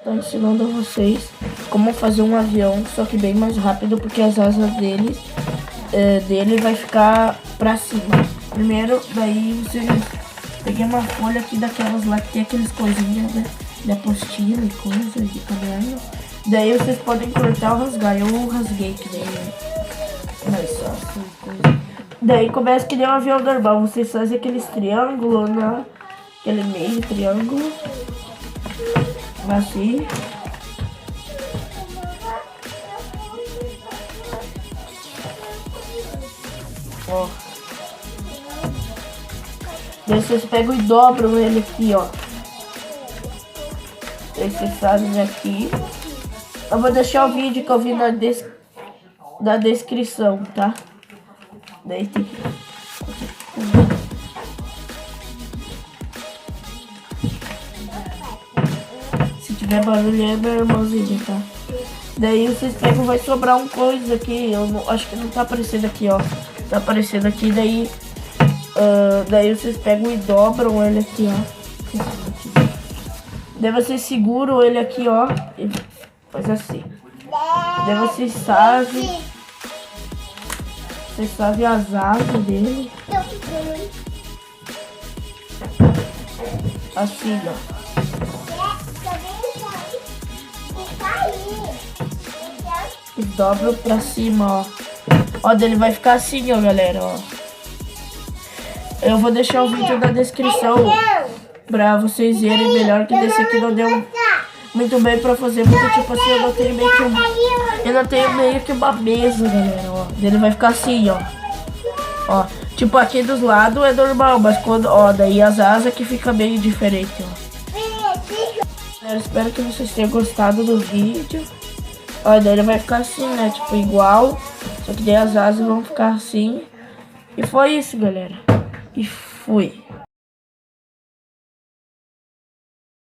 Tô ensinando a vocês como fazer um avião, só que bem mais rápido, porque as asas dele vai ficar pra cima. Primeiro, daí você peguei uma folha aqui daquelas lá que tem aqueles coisinhas, né? De apostila e coisa, de caderno. Daí vocês podem cortar ou rasgar. Eu rasguei que nem mais fácil, coisa. Daí começa que nem um avião normal. Vocês fazem aqueles triângulos, né? Aquele meio triângulo. Assim. Ó. Daí vocês pegam e dobram ele aqui, ó. Daí vocês fazem aqui. Eu vou deixar o vídeo que eu vi na descrição, tá? Daí tem que... Se tiver barulho é meu irmãozinho, tá? Daí vocês pegam, vai sobrar uma coisa aqui. Eu não, acho que não tá aparecendo aqui, ó. Tá aparecendo aqui, daí... daí vocês pegam e dobram ele aqui, ó. Daí vocês seguram ele aqui, ó. E faz assim. Daí vocês fazem as asas dele. Assim, ó. E dobram pra cima, ó. Ó, dele vai ficar assim, ó, galera, ó. Eu vou deixar o vídeo na descrição pra vocês verem melhor, que desse aqui não deu muito bem pra fazer, porque tipo assim, eu não tenho meio que uma mesa, galera, ó. Ele vai ficar assim, ó. Ó, tipo aqui dos lados é normal, mas quando, ó, daí as asas que fica meio diferente, ó. Galera, espero que vocês tenham gostado do vídeo. Ó, daí ele vai ficar assim, né, tipo igual, só que daí as asas vão ficar assim. E foi isso, galera. E fui.